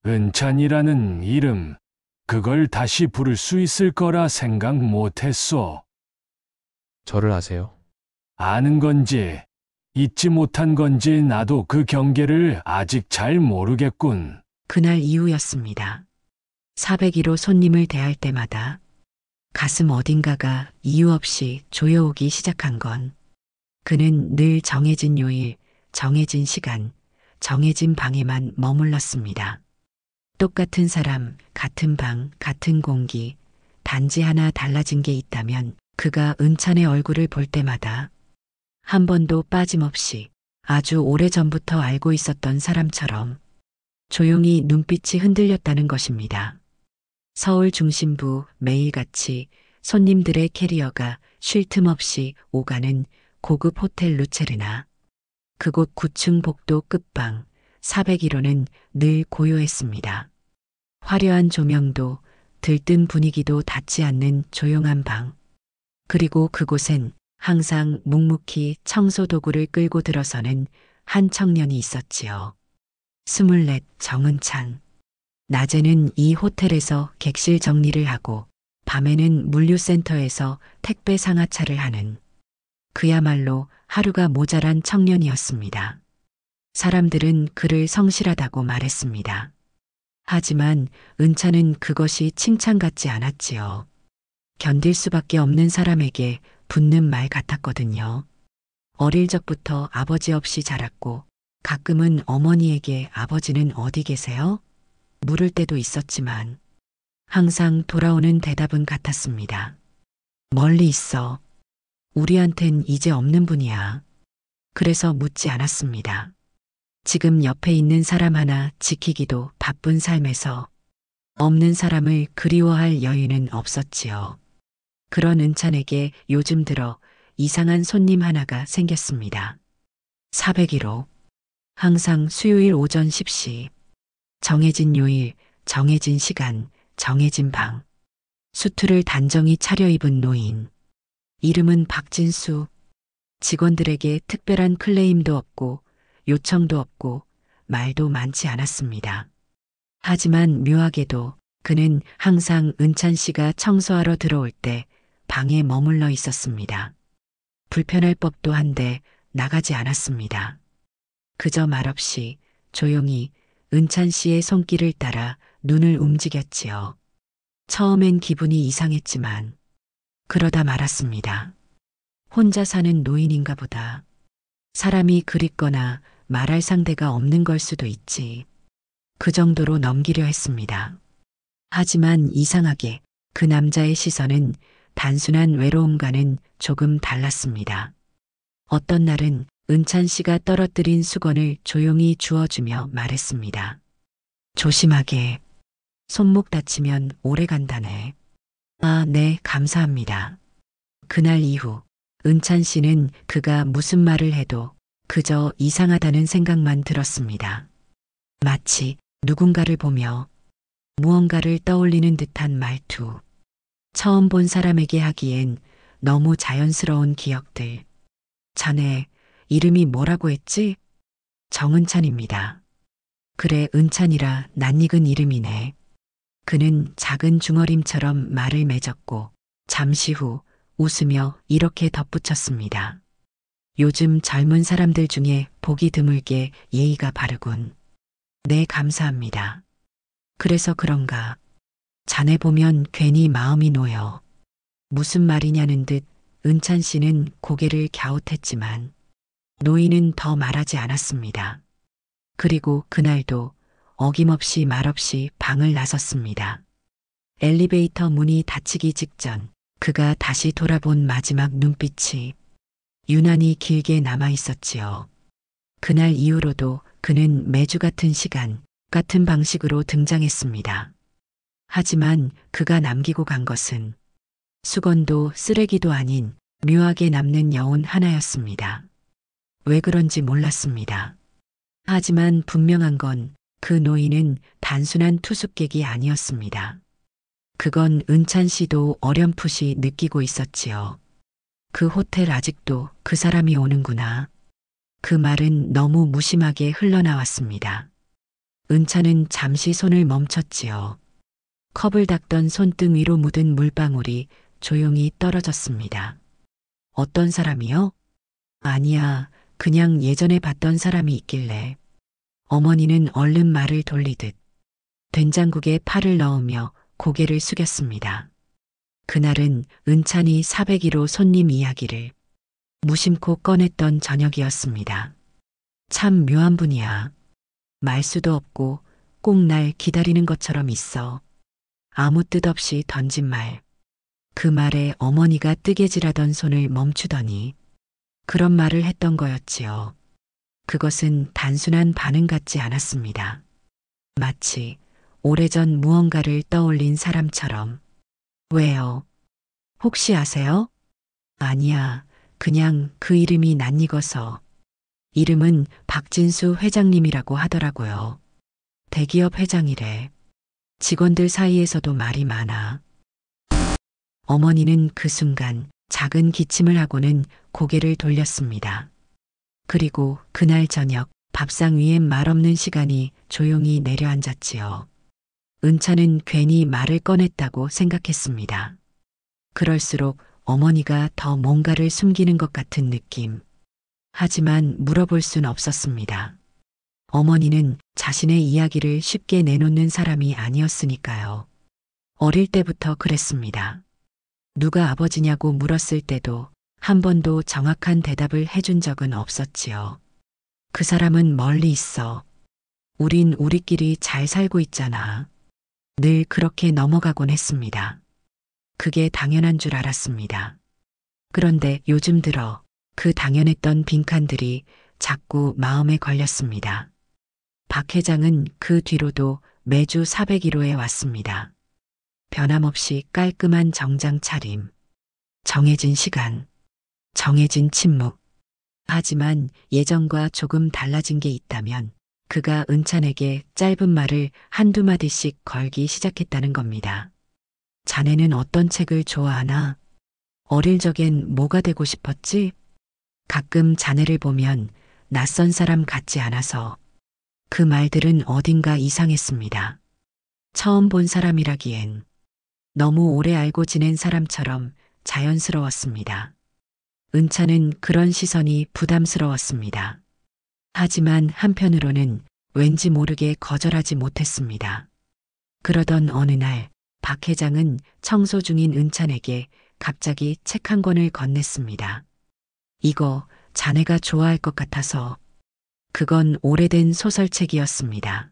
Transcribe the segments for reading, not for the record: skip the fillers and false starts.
은찬이라는 이름, 그걸 다시 부를 수 있을 거라 생각 못했소. 저를 아세요? 아는 건지, 잊지 못한 건지 나도 그 경계를 아직 잘 모르겠군. 그날 이후였습니다. 401호 손님을 대할 때마다 가슴 어딘가가 이유 없이 조여오기 시작한 건 그는 늘 정해진 요일, 정해진 시간, 정해진 방에만 머물렀습니다. 똑같은 사람, 같은 방, 같은 공기, 단지 하나 달라진 게 있다면 그가 은찬의 얼굴을 볼 때마다 한 번도 빠짐없이 아주 오래전부터 알고 있었던 사람처럼 조용히 눈빛이 흔들렸다는 것입니다. 서울 중심부 매일같이 손님들의 캐리어가 쉴 틈 없이 오가는 고급 호텔 루체르나 그곳 9층 복도 끝방 401호는 늘 고요했습니다. 화려한 조명도 들뜬 분위기도 닿지 않는 조용한 방. 그리고 그곳엔 항상 묵묵히 청소 도구를 끌고 들어서는 한 청년이 있었지요. 24 정은찬. 낮에는 이 호텔에서 객실 정리를 하고 밤에는 물류센터에서 택배 상하차를 하는 그야말로 하루가 모자란 청년이었습니다. 사람들은 그를 성실하다고 말했습니다. 하지만 은찬은 그것이 칭찬 같지 않았지요. 견딜 수밖에 없는 사람에게 붙는 말 같았거든요. 어릴 적부터 아버지 없이 자랐고 가끔은 어머니에게 아버지는 어디 계세요? 물을 때도 있었지만 항상 돌아오는 대답은 같았습니다. 멀리 있어. 우리한텐 이제 없는 분이야. 그래서 묻지 않았습니다. 지금 옆에 있는 사람 하나 지키기도 바쁜 삶에서 없는 사람을 그리워할 여유는 없었지요. 그런 은찬에게 요즘 들어 이상한 손님 하나가 생겼습니다. 401호. 항상 수요일 오전 10시. 정해진 요일, 정해진 시간, 정해진 방. 수트를 단정히 차려입은 노인. 이름은 박진수. 직원들에게 특별한 클레임도 없고 요청도 없고 말도 많지 않았습니다. 하지만 묘하게도 그는 항상 은찬 씨가 청소하러 들어올 때 방에 머물러 있었습니다. 불편할 법도 한데 나가지 않았습니다. 그저 말없이 조용히 은찬 씨의 손길을 따라 눈을 움직였지요. 처음엔 기분이 이상했지만 그러다 말았습니다. 혼자 사는 노인인가 보다. 사람이 그립거나 말할 상대가 없는 걸 수도 있지. 그 정도로 넘기려 했습니다. 하지만 이상하게 그 남자의 시선은 단순한 외로움과는 조금 달랐습니다. 어떤 날은 은찬 씨가 떨어뜨린 수건을 조용히 주워주며 말했습니다. 조심하게. 손목 다치면 오래 간다네. 아, 네, 감사합니다. 그날 이후 은찬 씨는 그가 무슨 말을 해도 그저 이상하다는 생각만 들었습니다. 마치 누군가를 보며 무언가를 떠올리는 듯한 말투. 처음 본 사람에게 하기엔 너무 자연스러운 기억들. 자네 이름이 뭐라고 했지? 정은찬입니다. 그래, 은찬이라 낯익은 이름이네. 그는 작은 중어림처럼 말을 맺었고 잠시 후 웃으며 이렇게 덧붙였습니다. 요즘 젊은 사람들 중에 보기 드물게 예의가 바르군. 네, 감사합니다. 그래서 그런가. 자네 보면 괜히 마음이 놓여. 무슨 말이냐는 듯 은찬 씨는 고개를 갸웃했지만 노인은 더 말하지 않았습니다. 그리고 그날도 어김없이 말없이 방을 나섰습니다. 엘리베이터 문이 닫히기 직전 그가 다시 돌아본 마지막 눈빛이 유난히 길게 남아 있었지요. 그날 이후로도 그는 매주 같은 시간, 같은 방식으로 등장했습니다. 하지만 그가 남기고 간 것은 수건도 쓰레기도 아닌 묘하게 남는 여운 하나였습니다. 왜 그런지 몰랐습니다. 하지만 분명한 건 그 노인은 단순한 투숙객이 아니었습니다. 그건 은찬 씨도 어렴풋이 느끼고 있었지요. 그 호텔 아직도 그 사람이 오는구나. 그 말은 너무 무심하게 흘러나왔습니다. 은차는 잠시 손을 멈췄지요. 컵을 닦던 손등 위로 묻은 물방울이 조용히 떨어졌습니다. 어떤 사람이요? 아니야, 그냥 예전에 봤던 사람이 있길래. 어머니는 얼른 말을 돌리듯 된장국에 팔을 넣으며 고개를 숙였습니다. 그날은 은찬이 401호 손님 이야기를 무심코 꺼냈던 저녁이었습니다. 참 묘한 분이야. 말수도 없고 꼭 날 기다리는 것처럼 있어. 아무 뜻 없이 던진 말. 그 말에 어머니가 뜨개질하던 손을 멈추더니 그런 말을 했던 거였지요. 그것은 단순한 반응 같지 않았습니다. 마치 오래전 무언가를 떠올린 사람처럼. 왜요? 혹시 아세요? 아니야. 그냥 그 이름이 낯익어서. 이름은 박진수 회장님이라고 하더라고요. 대기업 회장이래. 직원들 사이에서도 말이 많아. 어머니는 그 순간 작은 기침을 하고는 고개를 돌렸습니다. 그리고 그날 저녁 밥상 위엔 말없는 시간이 조용히 내려앉았지요. 은차는 괜히 말을 꺼냈다고 생각했습니다. 그럴수록 어머니가 더 뭔가를 숨기는 것 같은 느낌. 하지만 물어볼 순 없었습니다. 어머니는 자신의 이야기를 쉽게 내놓는 사람이 아니었으니까요. 어릴 때부터 그랬습니다. 누가 아버지냐고 물었을 때도 한 번도 정확한 대답을 해준 적은 없었지요. 그 사람은 멀리 있어. 우린 우리끼리 잘 살고 있잖아. 늘 그렇게 넘어가곤 했습니다. 그게 당연한 줄 알았습니다. 그런데 요즘 들어 그 당연했던 빈칸들이 자꾸 마음에 걸렸습니다. 박 회장은 그 뒤로도 매주 401호에 왔습니다. 변함없이 깔끔한 정장 차림, 정해진 시간, 정해진 침묵. 하지만 예전과 조금 달라진 게 있다면 그가 은찬에게 짧은 말을 한두 마디씩 걸기 시작했다는 겁니다. 자네는 어떤 책을 좋아하나? 어릴 적엔 뭐가 되고 싶었지? 가끔 자네를 보면 낯선 사람 같지 않아서. 그 말들은 어딘가 이상했습니다. 처음 본 사람이라기엔 너무 오래 알고 지낸 사람처럼 자연스러웠습니다. 은차는 그런 시선이 부담스러웠습니다. 하지만 한편으로는 왠지 모르게 거절하지 못했습니다. 그러던 어느 날 박 회장은 청소 중인 은찬에게 갑자기 책 한 권을 건넸습니다. 이거 자네가 좋아할 것 같아서. 그건 오래된 소설책이었습니다.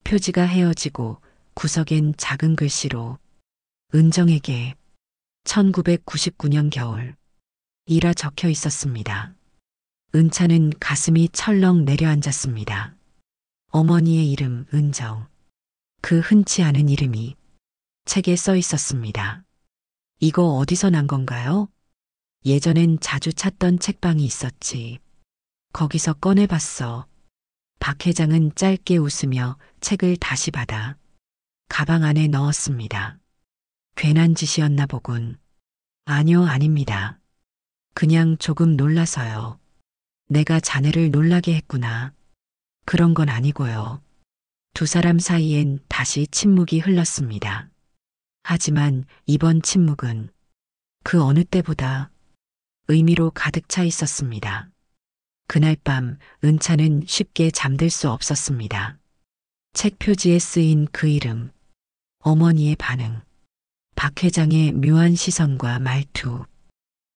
표지가 헤어지고 구석엔 작은 글씨로 은정에게 1999년 겨울 이라 적혀 있었습니다. 은차는 가슴이 철렁 내려앉았습니다. 어머니의 이름 은정. 그 흔치 않은 이름이 책에 써 있었습니다. 이거 어디서 난 건가요? 예전엔 자주 찾던 책방이 있었지. 거기서 꺼내봤어. 박 회장은 짧게 웃으며 책을 다시 받아 가방 안에 넣었습니다. 괜한 짓이었나 보군. 아니요, 아닙니다. 그냥 조금 놀라서요. 내가 자네를 놀라게 했구나. 그런 건 아니고요. 두 사람 사이엔 다시 침묵이 흘렀습니다. 하지만 이번 침묵은 그 어느 때보다 의미로 가득 차 있었습니다. 그날 밤 은차는 쉽게 잠들 수 없었습니다. 책 표지에 쓰인 그 이름, 어머니의 반응, 박 회장의 묘한 시선과 말투,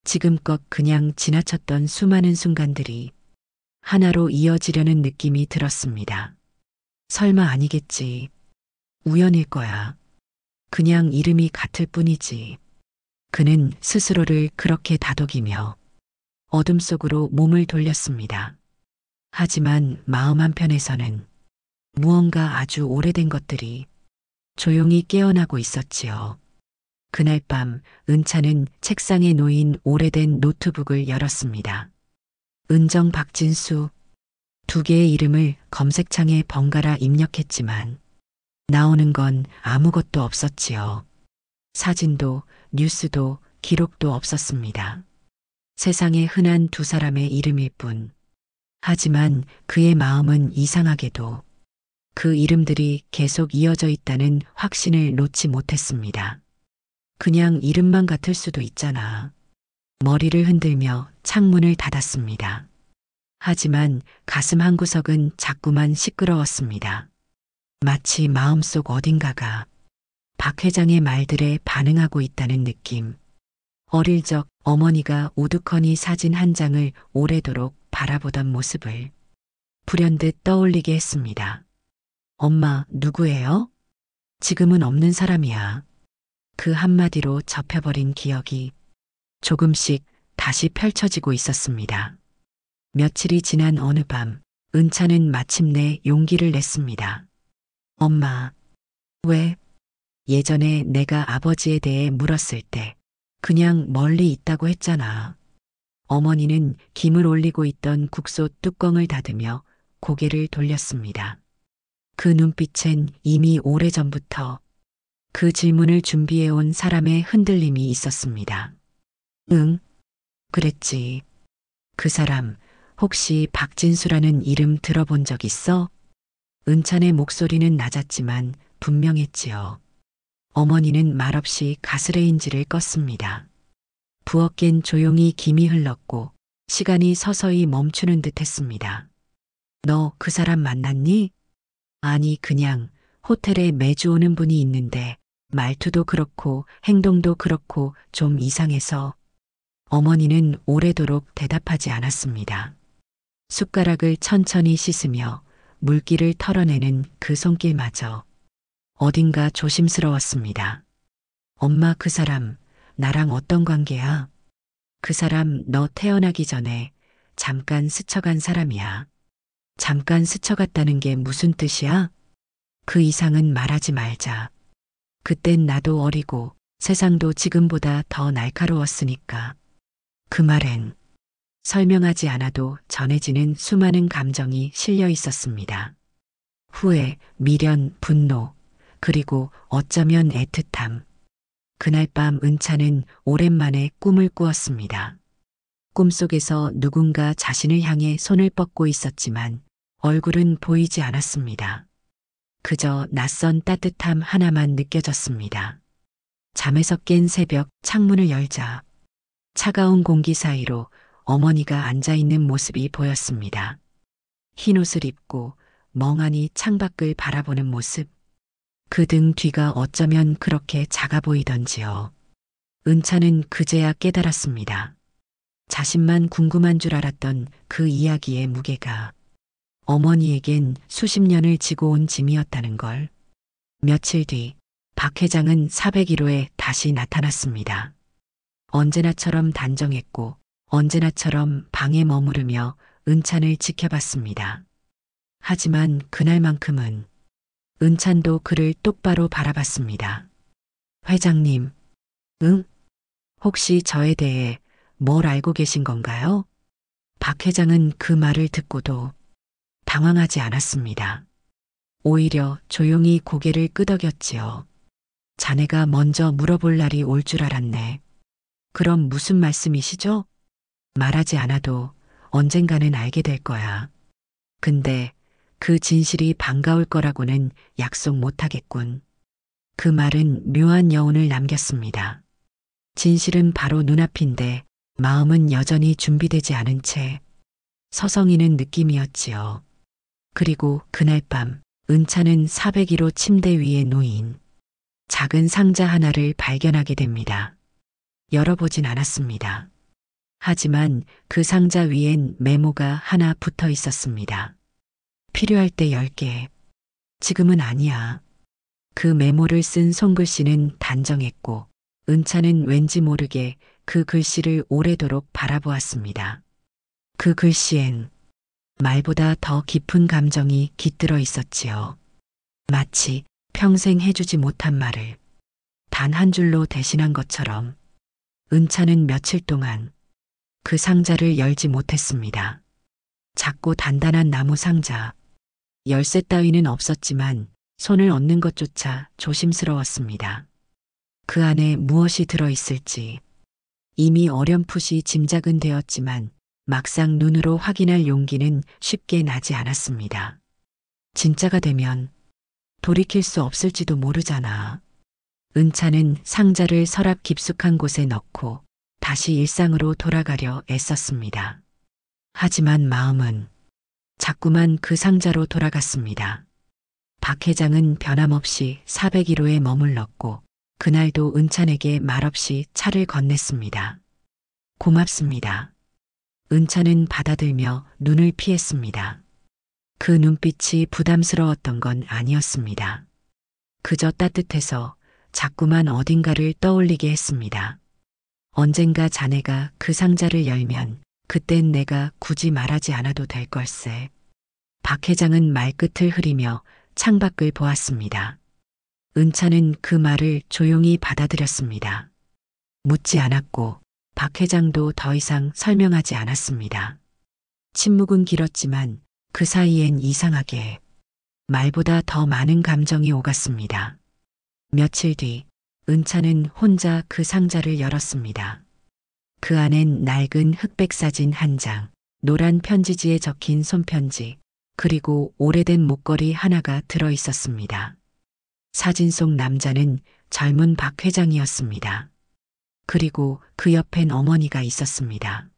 지금껏 그냥 지나쳤던 수많은 순간들이 하나로 이어지려는 느낌이 들었습니다. 설마 아니겠지. 우연일 거야. 그냥 이름이 같을 뿐이지. 그는 스스로를 그렇게 다독이며 어둠 속으로 몸을 돌렸습니다. 하지만 마음 한편에서는 무언가 아주 오래된 것들이 조용히 깨어나고 있었지요. 그날 밤 은차는 책상에 놓인 오래된 노트북을 열었습니다. 은정 박진수 두 개의 이름을 검색창에 번갈아 입력했지만 나오는 건 아무것도 없었지요. 사진도 뉴스도 기록도 없었습니다. 세상에 흔한 두 사람의 이름일 뿐. 하지만 그의 마음은 이상하게도 그 이름들이 계속 이어져 있다는 확신을 놓지 못했습니다. 그냥 이름만 같을 수도 있잖아. 머리를 흔들며 창문을 닫았습니다. 하지만 가슴 한구석은 자꾸만 시끄러웠습니다. 마치 마음속 어딘가가 박 회장의 말들에 반응하고 있다는 느낌. 어릴 적 어머니가 우두커니 사진 한 장을 오래도록 바라보던 모습을 불현듯 떠올리게 했습니다. 엄마, 누구예요? 지금은 없는 사람이야. 그 한마디로 접혀버린 기억이 조금씩 다시 펼쳐지고 있었습니다. 며칠이 지난 어느 밤, 은차는 마침내 용기를 냈습니다. 엄마, 왜? 예전에 내가 아버지에 대해 물었을 때 그냥 멀리 있다고 했잖아. 어머니는 김을 올리고 있던 국솥 뚜껑을 닫으며 고개를 돌렸습니다. 그 눈빛엔 이미 오래전부터 그 질문을 준비해온 사람의 흔들림이 있었습니다. 응, 그랬지. 그 사람 혹시 박진수라는 이름 들어본 적 있어? 은찬의 목소리는 낮았지만 분명했지요. 어머니는 말없이 가스레인지를 껐습니다. 부엌 깬 조용히 김이 흘렀고 시간이 서서히 멈추는 듯 했습니다. 너 그 사람 만났니? 아니, 그냥 호텔에 매주 오는 분이 있는데 말투도 그렇고 행동도 그렇고 좀 이상해서. 어머니는 오래도록 대답하지 않았습니다. 숟가락을 천천히 씻으며 물기를 털어내는 그 손길마저 어딘가 조심스러웠습니다. 엄마, 그 사람 나랑 어떤 관계야? 그 사람 너 태어나기 전에 잠깐 스쳐간 사람이야. 잠깐 스쳐갔다는 게 무슨 뜻이야? 그 이상은 말하지 말자. 그땐 나도 어리고 세상도 지금보다 더 날카로웠으니까. 그 말엔 설명하지 않아도 전해지는 수많은 감정이 실려 있었습니다. 후회, 미련, 분노, 그리고 어쩌면 애틋함. 그날 밤 은차는 오랜만에 꿈을 꾸었습니다. 꿈속에서 누군가 자신을 향해 손을 뻗고 있었지만 얼굴은 보이지 않았습니다. 그저 낯선 따뜻함 하나만 느껴졌습니다. 잠에서 깬 새벽 창문을 열자 차가운 공기 사이로 어머니가 앉아있는 모습이 보였습니다. 흰 옷을 입고 멍하니 창밖을 바라보는 모습. 그 등 뒤가 어쩌면 그렇게 작아 보이던지요. 은차는 그제야 깨달았습니다. 자신만 궁금한 줄 알았던 그 이야기의 무게가 어머니에겐 수십 년을 지고 온 짐이었다는 걸. 며칠 뒤 박 회장은 401호에 다시 나타났습니다. 언제나처럼 단정했고 언제나처럼 방에 머무르며 은찬을 지켜봤습니다. 하지만 그날만큼은 은찬도 그를 똑바로 바라봤습니다. 회장님, 응? 혹시 저에 대해 뭘 알고 계신 건가요? 박 회장은 그 말을 듣고도 당황하지 않았습니다. 오히려 조용히 고개를 끄덕였지요. 자네가 먼저 물어볼 날이 올 줄 알았네. 그럼 무슨 말씀이시죠? 말하지 않아도 언젠가는 알게 될 거야. 근데 그 진실이 반가울 거라고는 약속 못하겠군. 그 말은 묘한 여운을 남겼습니다. 진실은 바로 눈앞인데 마음은 여전히 준비되지 않은 채 서성이는 느낌이었지요. 그리고 그날 밤 은차는 401호 침대 위에 놓인 작은 상자 하나를 발견하게 됩니다. 열어보진 않았습니다. 하지만 그 상자 위엔 메모가 하나 붙어 있었습니다. 필요할 때 10개. 지금은 아니야. 그 메모를 쓴 손글씨는 단정했고 은차는 왠지 모르게 그 글씨를 오래도록 바라보았습니다. 그 글씨엔 말보다 더 깊은 감정이 깃들어 있었지요. 마치 평생 해주지 못한 말을 단 한 줄로 대신한 것처럼. 은차는 며칠 동안 그 상자를 열지 못했습니다. 작고 단단한 나무 상자. 열쇠 따위는 없었지만 손을 얹는 것조차 조심스러웠습니다. 그 안에 무엇이 들어있을지 이미 어렴풋이 짐작은 되었지만 막상 눈으로 확인할 용기는 쉽게 나지 않았습니다. 진짜가 되면 돌이킬 수 없을지도 모르잖아. 은차는 상자를 서랍 깊숙한 곳에 넣고 다시 일상으로 돌아가려 애썼습니다. 하지만 마음은 자꾸만 그 상자로 돌아갔습니다. 박 회장은 변함없이 401호에 머물렀고 그날도 은찬에게 말없이 차를 건넸습니다. 고맙습니다. 은찬은 받아들며 눈을 피했습니다. 그 눈빛이 부담스러웠던 건 아니었습니다. 그저 따뜻해서 자꾸만 어딘가를 떠올리게 했습니다. 언젠가 자네가 그 상자를 열면 그땐 내가 굳이 말하지 않아도 될 걸세. 박 회장은 말끝을 흐리며 창밖을 보았습니다. 은차는 그 말을 조용히 받아들였습니다. 묻지 않았고 박 회장도 더 이상 설명하지 않았습니다. 침묵은 길었지만 그 사이엔 이상하게 말보다 더 많은 감정이 오갔습니다. 며칠 뒤 은차는 혼자 그 상자를 열었습니다. 그 안엔 낡은 흑백 사진 한 장, 노란 편지지에 적힌 손편지, 그리고 오래된 목걸이 하나가 들어 있었습니다. 사진 속 남자는 젊은 박 회장이었습니다. 그리고 그 옆엔 어머니가 있었습니다.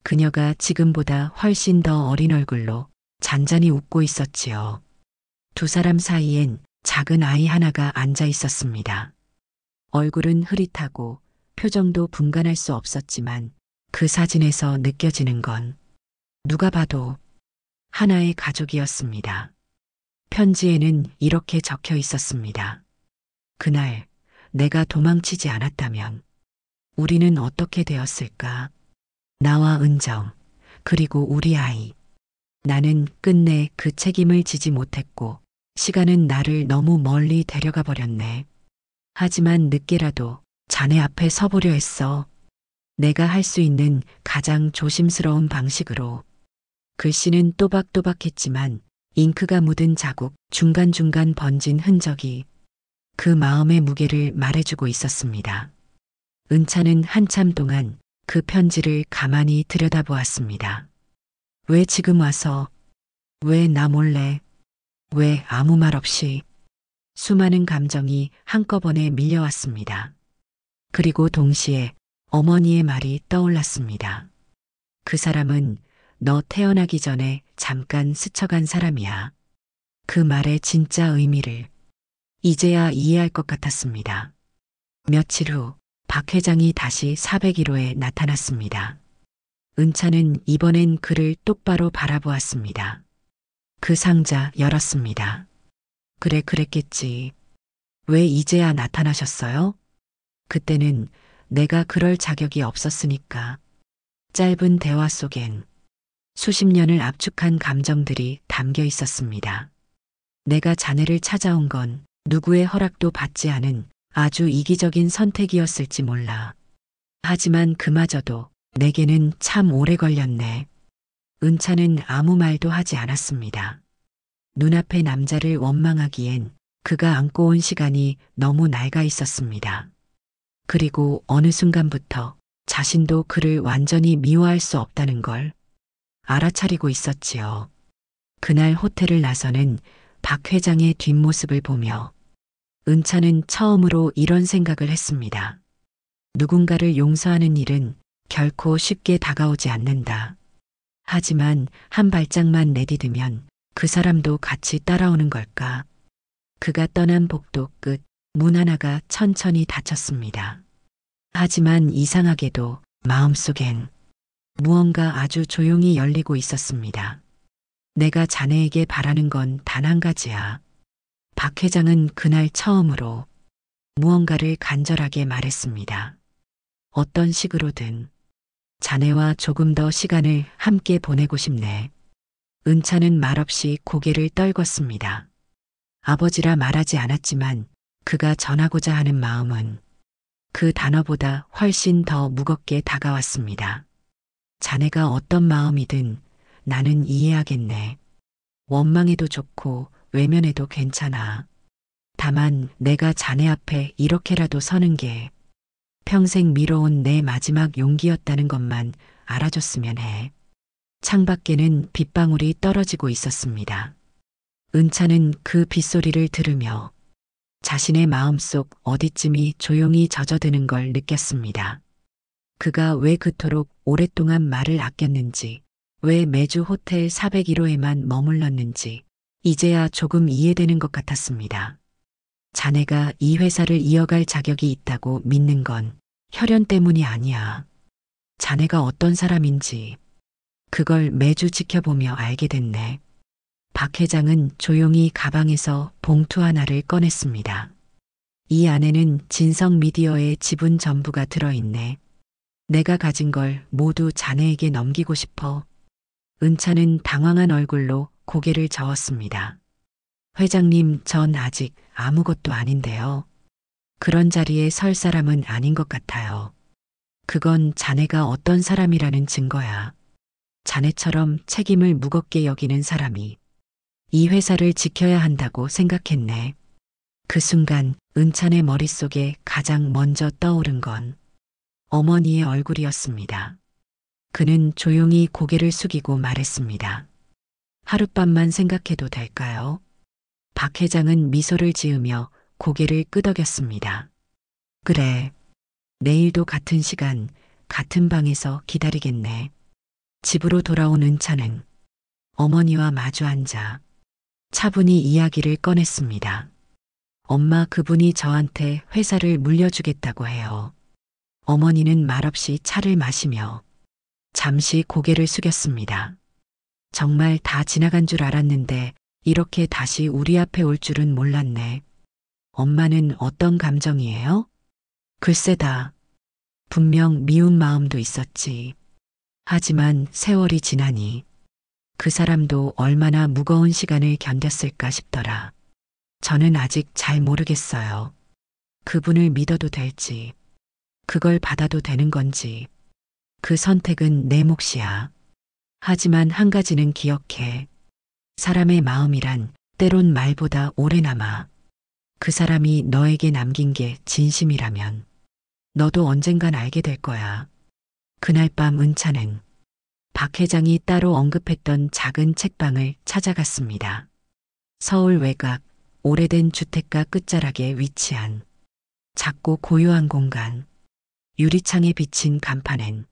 그녀가 지금보다 훨씬 더 어린 얼굴로 잔잔히 웃고 있었지요. 두 사람 사이엔 작은 아이 하나가 앉아 있었습니다. 얼굴은 흐릿하고 표정도 분간할 수 없었지만 그 사진에서 느껴지는 건 누가 봐도 하나의 가족이었습니다. 편지에는 이렇게 적혀 있었습니다. 그날 내가 도망치지 않았다면 우리는 어떻게 되었을까? 나와 은정, 그리고 우리 아이. 나는 끝내 그 책임을 지지 못했고 시간은 나를 너무 멀리 데려가 버렸네. 하지만 늦게라도 자네 앞에 서보려 했어. 내가 할 수 있는 가장 조심스러운 방식으로. 글씨는 또박또박했지만 잉크가 묻은 자국, 중간중간 번진 흔적이 그 마음의 무게를 말해주고 있었습니다. 은차는 한참 동안 그 편지를 가만히 들여다보았습니다. 왜 지금 와서? 왜 나 몰래? 왜 아무 말 없이? 수많은 감정이 한꺼번에 밀려왔습니다. 그리고 동시에 어머니의 말이 떠올랐습니다. 그 사람은 너 태어나기 전에 잠깐 스쳐간 사람이야. 그 말의 진짜 의미를 이제야 이해할 것 같았습니다. 며칠 후 박 회장이 다시 401호에 나타났습니다. 은차는 이번엔 그를 똑바로 바라보았습니다. 그 상자 열었습니다. 그래, 그랬겠지. 왜 이제야 나타나셨어요? 그때는 내가 그럴 자격이 없었으니까. 짧은 대화 속엔 수십 년을 압축한 감정들이 담겨 있었습니다. 내가 자네를 찾아온 건 누구의 허락도 받지 않은 아주 이기적인 선택이었을지 몰라. 하지만 그마저도 내게는 참 오래 걸렸네. 은차는 아무 말도 하지 않았습니다. 눈앞의 남자를 원망하기엔 그가 안고 온 시간이 너무 낡아 있었습니다. 그리고 어느 순간부터 자신도 그를 완전히 미워할 수 없다는 걸 알아차리고 있었지요. 그날 호텔을 나서는 박 회장의 뒷모습을 보며 은차는 처음으로 이런 생각을 했습니다. 누군가를 용서하는 일은 결코 쉽게 다가오지 않는다. 하지만 한 발짝만 내디디면 그 사람도 같이 따라오는 걸까? 그가 떠난 복도 끝 문 하나가 천천히 닫혔습니다. 하지만 이상하게도 마음속엔 무언가 아주 조용히 열리고 있었습니다. 내가 자네에게 바라는 건 단 한 가지야. 박 회장은 그날 처음으로 무언가를 간절하게 말했습니다. 어떤 식으로든 자네와 조금 더 시간을 함께 보내고 싶네. 은차는 말없이 고개를 떨궜습니다. 아버지라 말하지 않았지만 그가 전하고자 하는 마음은 그 단어보다 훨씬 더 무겁게 다가왔습니다. 자네가 어떤 마음이든 나는 이해하겠네. 원망해도 좋고 외면해도 괜찮아. 다만 내가 자네 앞에 이렇게라도 서는 게 평생 미뤄온 내 마지막 용기였다는 것만 알아줬으면 해. 창밖에는 빗방울이 떨어지고 있었습니다. 은차는 그 빗소리를 들으며 자신의 마음속 어디쯤이 조용히 젖어드는 걸 느꼈습니다. 그가 왜 그토록 오랫동안 말을 아꼈는지, 왜 매주 호텔 401호에만 머물렀는지, 이제야 조금 이해되는 것 같았습니다. 자네가 이 회사를 이어갈 자격이 있다고 믿는 건 혈연 때문이 아니야. 자네가 어떤 사람인지 그걸 매주 지켜보며 알게 됐네. 박 회장은 조용히 가방에서 봉투 하나를 꺼냈습니다. 이 안에는 진성 미디어의 지분 전부가 들어있네. 내가 가진 걸 모두 자네에게 넘기고 싶어. 은차는 당황한 얼굴로 고개를 저었습니다. 회장님, 전 아직 아무것도 아닌데요. 그런 자리에 설 사람은 아닌 것 같아요. 그건 자네가 어떤 사람이라는 증거야. 자네처럼 책임을 무겁게 여기는 사람이 이 회사를 지켜야 한다고 생각했네. 그 순간 은찬의 머릿속에 가장 먼저 떠오른 건 어머니의 얼굴이었습니다. 그는 조용히 고개를 숙이고 말했습니다. 하룻밤만 생각해도 될까요? 박 회장은 미소를 지으며 고개를 끄덕였습니다. 그래. 내일도 같은 시간, 같은 방에서 기다리겠네. 집으로 돌아온 은차는 어머니와 마주 앉아 차분히 이야기를 꺼냈습니다. 엄마, 그분이 저한테 회사를 물려주겠다고 해요. 어머니는 말없이 차를 마시며 잠시 고개를 숙였습니다. 정말 다 지나간 줄 알았는데 이렇게 다시 우리 앞에 올 줄은 몰랐네. 엄마는 어떤 감정이에요? 글쎄다. 분명 미운 마음도 있었지. 하지만 세월이 지나니 그 사람도 얼마나 무거운 시간을 견뎠을까 싶더라. 저는 아직 잘 모르겠어요. 그분을 믿어도 될지, 그걸 받아도 되는 건지. 그 선택은 내 몫이야. 하지만 한 가지는 기억해. 사람의 마음이란 때론 말보다 오래 남아. 그 사람이 너에게 남긴 게 진심이라면 너도 언젠간 알게 될 거야. 그날 밤 은차는 박 회장이 따로 언급했던 작은 책방을 찾아갔습니다. 서울 외곽 오래된 주택가 끝자락에 위치한 작고 고요한 공간. 유리창에 비친 간판엔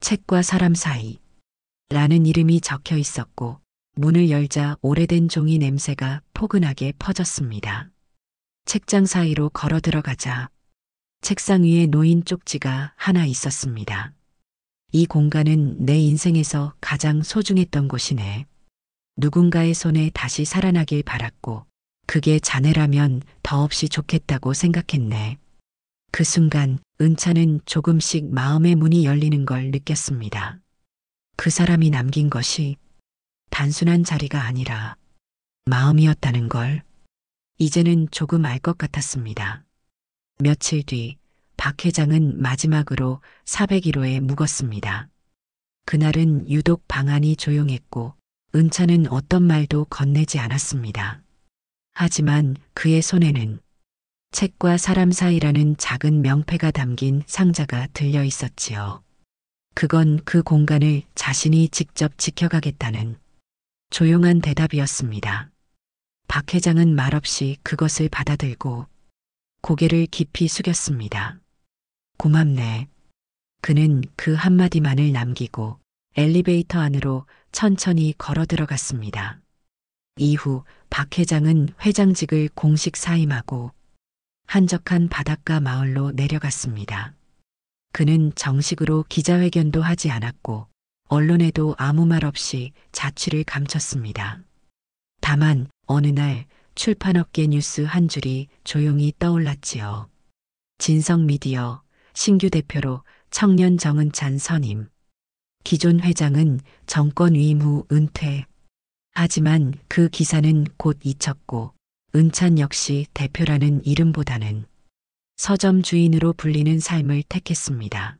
책과 사람 사이 라는 이름이 적혀 있었고 문을 열자 오래된 종이 냄새가 포근하게 퍼졌습니다. 책장 사이로 걸어 들어가자 책상 위에 놓인 쪽지가 하나 있었습니다. 이 공간은 내 인생에서 가장 소중했던 곳이네. 누군가의 손에 다시 살아나길 바랐고 그게 자네라면 더없이 좋겠다고 생각했네. 그 순간 은차는 조금씩 마음의 문이 열리는 걸 느꼈습니다. 그 사람이 남긴 것이 단순한 자리가 아니라 마음이었다는 걸 이제는 조금 알 것 같았습니다. 며칠 뒤 박 회장은 마지막으로 401호에 묵었습니다. 그날은 유독 방안이 조용했고 은차는 어떤 말도 건네지 않았습니다. 하지만 그의 손에는 책과 사람 사이라는 작은 명패가 담긴 상자가 들려 있었지요. 그건 그 공간을 자신이 직접 지켜가겠다는 조용한 대답이었습니다. 박 회장은 말없이 그것을 받아들고 고개를 깊이 숙였습니다. 고맙네. 그는 그 한마디만을 남기고 엘리베이터 안으로 천천히 걸어 들어갔습니다. 이후 박 회장은 회장직을 공식 사임하고 한적한 바닷가 마을로 내려갔습니다. 그는 정식으로 기자회견도 하지 않았고 언론에도 아무 말 없이 자취를 감췄습니다. 다만 어느 날 출판업계 뉴스 한 줄이 조용히 떠올랐지요. 진성 미디어 신규 대표로 청년 정은찬 선임. 기존 회장은 정권 위임 후 은퇴. 하지만 그 기사는 곧 잊혔고 은찬 역시 대표라는 이름보다는 서점 주인으로 불리는 삶을 택했습니다.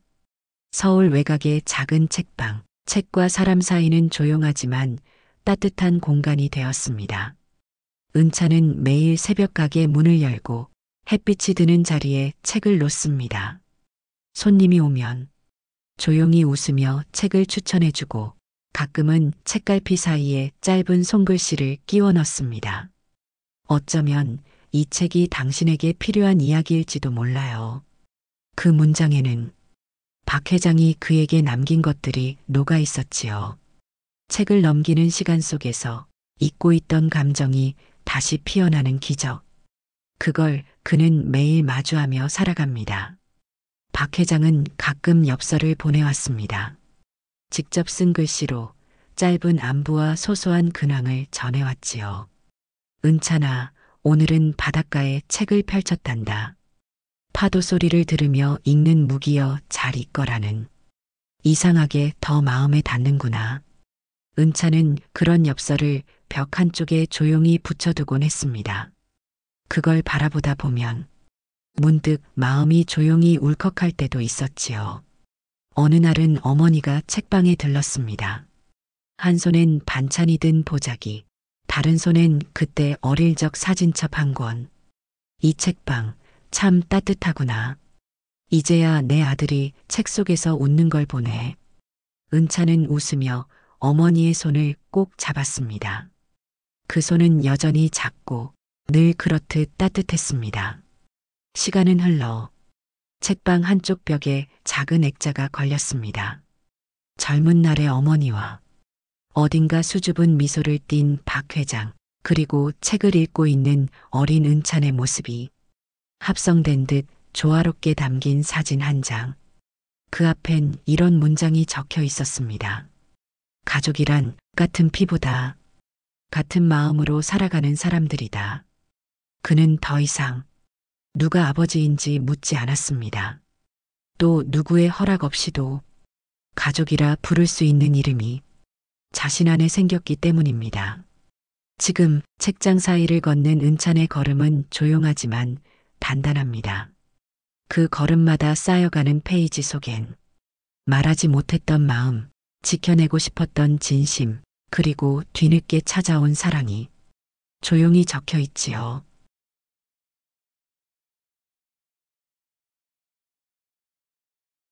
서울 외곽의 작은 책방, 책과 사람 사이는 조용하지만 따뜻한 공간이 되었습니다. 은찬은 매일 새벽 가게 문을 열고 햇빛이 드는 자리에 책을 놓습니다. 손님이 오면 조용히 웃으며 책을 추천해주고 가끔은 책갈피 사이에 짧은 손글씨를 끼워 넣습니다. 어쩌면 이 책이 당신에게 필요한 이야기일지도 몰라요. 그 문장에는 박 회장이 그에게 남긴 것들이 녹아 있었지요. 책을 넘기는 시간 속에서 잊고 있던 감정이 다시 피어나는 기적. 그걸 그는 매일 마주하며 살아갑니다. 박 회장은 가끔 엽서를 보내왔습니다. 직접 쓴 글씨로 짧은 안부와 소소한 근황을 전해왔지요. 은찬아, 오늘은 바닷가에 책을 펼쳤단다. 파도 소리를 들으며 읽는 무기여 잘 있거라는. 이상하게 더 마음에 닿는구나. 은찬은 그런 엽서를 벽 한쪽에 조용히 붙여두곤 했습니다. 그걸 바라보다 보면 문득 마음이 조용히 울컥할 때도 있었지요. 어느 날은 어머니가 책방에 들렀습니다. 한 손엔 반찬이 든 보자기, 다른 손엔 그때 어릴 적 사진첩 한 권. 이 책방 참 따뜻하구나. 이제야 내 아들이 책 속에서 웃는 걸 보네. 은찬은 웃으며 어머니의 손을 꼭 잡았습니다. 그 손은 여전히 작고 늘 그렇듯 따뜻했습니다. 시간은 흘러 책방 한쪽 벽에 작은 액자가 걸렸습니다. 젊은 날의 어머니와 어딘가 수줍은 미소를 띤 박 회장, 그리고 책을 읽고 있는 어린 은찬의 모습이 합성된 듯 조화롭게 담긴 사진 한 장. 그 앞엔 이런 문장이 적혀 있었습니다. 가족이란 같은 피보다, 같은 마음으로 살아가는 사람들이다. 그는 더 이상 누가 아버지인지 묻지 않았습니다. 또 누구의 허락 없이도 가족이라 부를 수 있는 이름이 자신 안에 생겼기 때문입니다. 지금 책장 사이를 걷는 은찬의 걸음은 조용하지만 단단합니다. 그 걸음마다 쌓여가는 페이지 속엔 말하지 못했던 마음, 지켜내고 싶었던 진심, 그리고 뒤늦게 찾아온 사랑이 조용히 적혀 있지요.